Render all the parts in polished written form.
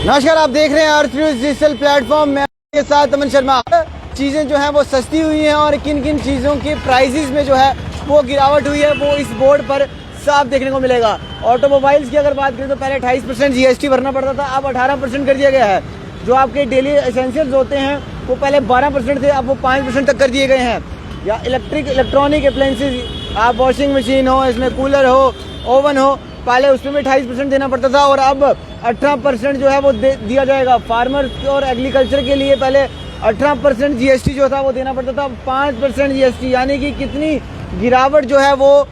नमस्कार, आप देख रहे हैं अर्थ न्यूज डिजिटल प्लेटफॉर्म में के साथ अमन शर्मा। चीजें जो हैं वो सस्ती हुई हैं और किन किन चीजों के प्राइसेस में जो है वो गिरावट हुई है वो इस बोर्ड पर साफ देखने को मिलेगा। ऑटोमोबाइल्स की अगर बात करें तो पहले 28% जीएसटी भरना पड़ता था, अब 18% कर दिया गया है। जो आपके डेली एसेंशियल्स होते हैं वो पहले 12% थे, अब वो 5% तक कर दिए गए हैं। या इलेक्ट्रॉनिक अप्लायंसेज, आप वॉशिंग मशीन हो, इसमें कूलर हो, ओवन हो, पहले उसमें भी 28% देना पड़ता था और अब 18% जो है वो दिया जाएगा। फार्मर्स और एग्रीकल्चर के लिए पहले 18% जीएसटी जो था वो देना पड़ता था, 5% जीएसटी, यानी कि कितनी गिरावट जो है वो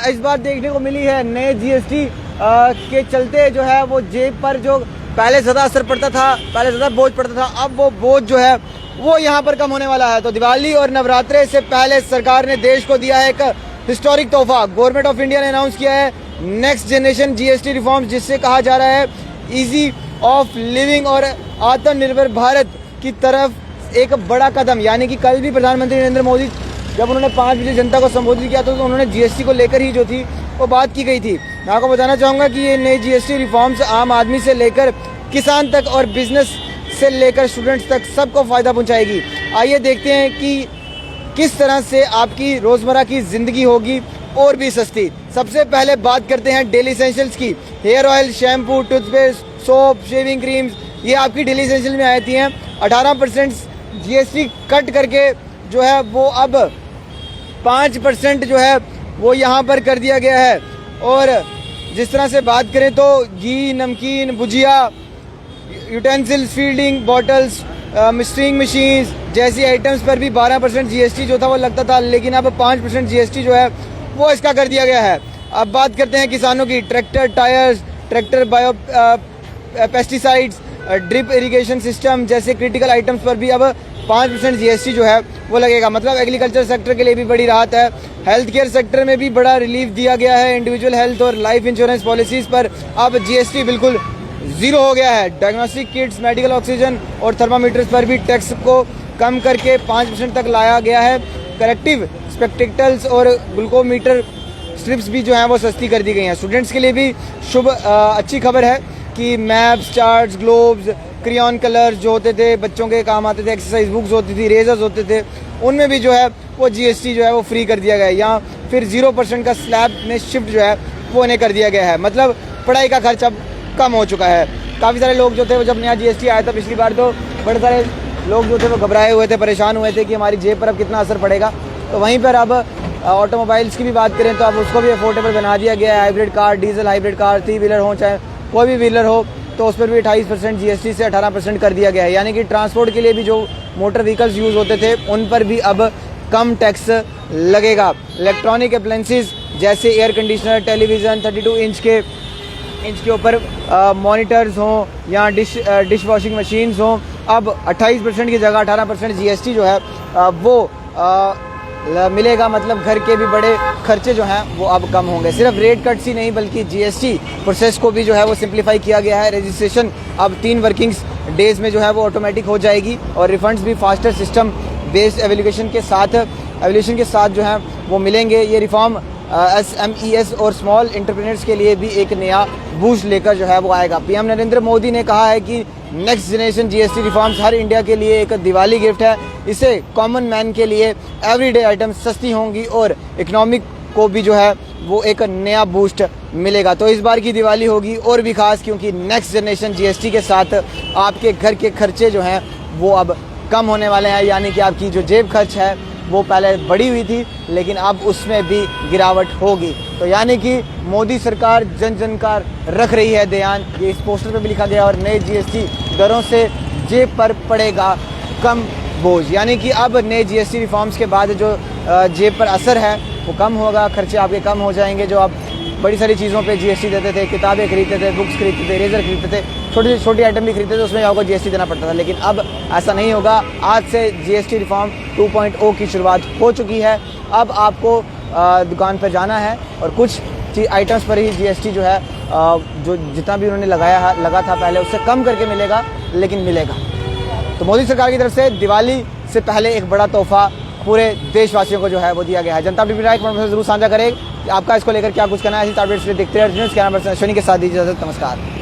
इस बार देखने को मिली है। नए जीएसटी के चलते जो है वो जेब पर जो पहले ज़्यादा असर पड़ता था, पहले ज़्यादा बोझ पड़ता था, अब वो बोझ जो है वो यहाँ पर कम होने वाला है। तो दिवाली और नवरात्रे से पहले सरकार ने देश को दिया है एक हिस्टोरिक तोहफा। गवर्नमेंट ऑफ इंडिया ने अनाउंस किया है नेक्स्ट जनरेशन जीएसटी रिफॉर्म्स, जिससे कहा जा रहा है इजी ऑफ लिविंग और आत्मनिर्भर भारत की तरफ एक बड़ा कदम। यानी कि कल भी प्रधानमंत्री नरेंद्र मोदी जब उन्होंने 5 बजे जनता को संबोधित किया तो उन्होंने जीएसटी को लेकर ही जो थी वो बात की गई थी। मैं आपको बताना चाहूँगा कि ये नए जीएसटी रिफॉर्म्स आम आदमी से लेकर किसान तक और बिजनेस से लेकर स्टूडेंट्स तक सबको फ़ायदा पहुँचाएगी। आइए देखते हैं कि किस तरह से आपकी रोज़मर्रा की ज़िंदगी होगी और भी सस्ती। सबसे पहले बात करते हैं डेली एसेंशियल्स की। Hair oil, shampoo, toothpaste, soap, shaving creams, ये आपकी डेली एसेंशियल में आती हैं। 18% जीएसटी कट करके जो है वो अब 5% जो है वो यहाँ पर कर दिया गया है। और जिस तरह से बात करें तो घी, नमकीन, भुजिया, utensils, filling bottles, mixing machines जैसी आइटम्स पर भी 12% जीएसटी जो था वो लगता था, लेकिन अब 5% जीएसटी जो है वो इसका कर दिया गया है। अब बात करते हैं किसानों की। Tractor tyres, tractor bio pesticides, drip irrigation system जैसे क्रिटिकल आइटम्स पर भी अब 5% जीएसटी जो है वो लगेगा। मतलब एग्रीकल्चर सेक्टर के लिए भी बड़ी राहत है। हेल्थ केयर सेक्टर में भी बड़ा रिलीफ दिया गया है। इंडिविजुअल हेल्थ और लाइफ इंश्योरेंस पॉलिसीज पर अब जीएसटी बिल्कुल जीरो हो गया है। डायग्नोस्टिक किट्स, मेडिकल ऑक्सीजन और थर्मामीटर्स पर भी टैक्स को कम करके 5% तक लाया गया है। करेक्टिव स्पेक्टिकल्स और ग्लूकोमीटर स्ट्रिप्स भी जो हैं वो सस्ती कर दी गई हैं। स्टूडेंट्स के लिए भी अच्छी खबर है कि maps, charts, globes, crayon colour जो होते थे बच्चों के काम आते थे, एक्सरसाइज बुक्स होती थी, रेजर्स होते थे, उनमें भी जो है वो जीएसटी जो है वो फ्री कर दिया गया है। या फिर 0% का स्लैब में शिफ्ट जो है वो उन्हें कर दिया गया है। मतलब पढ़ाई का खर्च अब कम हो चुका है। काफ़ी सारे लोग जो थे वो जब नया जीएसटी आया था पिछली बार तो बड़े सारे लोग जो थे वो घबराए हुए थे, परेशान हुए थे कि हमारी जेब पर अब कितना असर पड़ेगा। तो वहीं पर अब ऑटोमोबाइल्स की भी बात करें तो अब उसको भी अफोर्डेबल बना दिया गया है। Hybrid car, diesel hybrid car, 3 wheeler हो चाहे कोई भी व्हीलर हो तो उस पर भी 28% जीएसटी से 18% कर दिया गया है। यानी कि ट्रांसपोर्ट के लिए भी जो मोटर व्हीकल्स यूज़ होते थे उन पर भी अब कम टैक्स लगेगा। इलेक्ट्रॉनिक अप्लायंसेज जैसे एयर कंडीशनर, टेलीविज़न, 32 इंच के ऊपर मॉनिटर्स हों या डिश वॉशिंग मशीन्स हों, अब 28% की जगह 18% जीएसटी जो है वो मिलेगा। मतलब घर के भी बड़े खर्चे जो हैं वो अब कम होंगे। सिर्फ रेट कट्स ही नहीं बल्कि जीएसटी प्रोसेस को भी जो है वो सिंप्लीफाई किया गया है। रजिस्ट्रेशन अब 3 वर्किंग डेज में जो है वो ऑटोमेटिक हो जाएगी और रिफंड्स भी फास्टर सिस्टम बेस्ड एवल्यूएशन के साथ जो है वो मिलेंगे। ये रिफॉर्म SMEs और स्मॉल एंटरप्रेन्योर्स के लिए भी एक नया बूस्ट लेकर जो है वो आएगा। पीएम नरेंद्र मोदी ने कहा है कि नेक्स्ट जनरेशन जीएसटी रिफॉर्म्स हर इंडिया के लिए एक दिवाली गिफ्ट है। इससे कॉमन मैन के लिए एवरीडे आइटम सस्ती होंगी और इकोनॉमिक को भी जो है वो एक नया बूस्ट मिलेगा। तो इस बार की दिवाली होगी और भी खास, क्योंकि नेक्स्ट जनरेशन जीएसटी के साथ आपके घर के खर्चे जो हैं वो अब कम होने वाले हैं। यानी कि आपकी जो जेब खर्च है वो पहले बढ़ी हुई थी लेकिन अब उसमें भी गिरावट होगी। तो यानी कि मोदी सरकार जन जन का रख रही है ध्यान, ये इस पोस्टर पे भी लिखा गया। और नए जीएसटी दरों से जेब पर पड़ेगा कम बोझ। यानी कि अब नए जीएसटी रिफॉर्म्स के बाद जो जेब पर असर है वो कम होगा, खर्चे आपके कम हो जाएंगे। जो आप बड़ी सारी चीज़ों पे जीएसटी देते थे, किताबें खरीदते थे, बुक्स खरीदते थे, इरेजर खरीदते थे, छोटी आइटम भी खरीदते थे, उसमें आपको जीएसटी देना पड़ता था। लेकिन अब ऐसा नहीं होगा। आज से जीएसटी रिफॉर्म 2.0 की शुरुआत हो चुकी है। अब आपको दुकान पर जाना है और कुछ आइटम्स पर ही जीएसटी जो है जो जितना भी उन्होंने लगा था पहले उससे कम करके मिलेगा, लेकिन मिलेगा। तो मोदी सरकार की तरफ से दिवाली से पहले एक बड़ा तोहफा पूरे देशवासियों को जो है वो दिया गया है। जनता अपनी राय जरूर साझा करें। आपका इसको लेकर क्या कुछ कहना है। इसी अपडेट्स देखते रहिए। न्यूज़ कैमरा पर्सन अश्विनी के साथ दीजिए इजाजत। नमस्कार।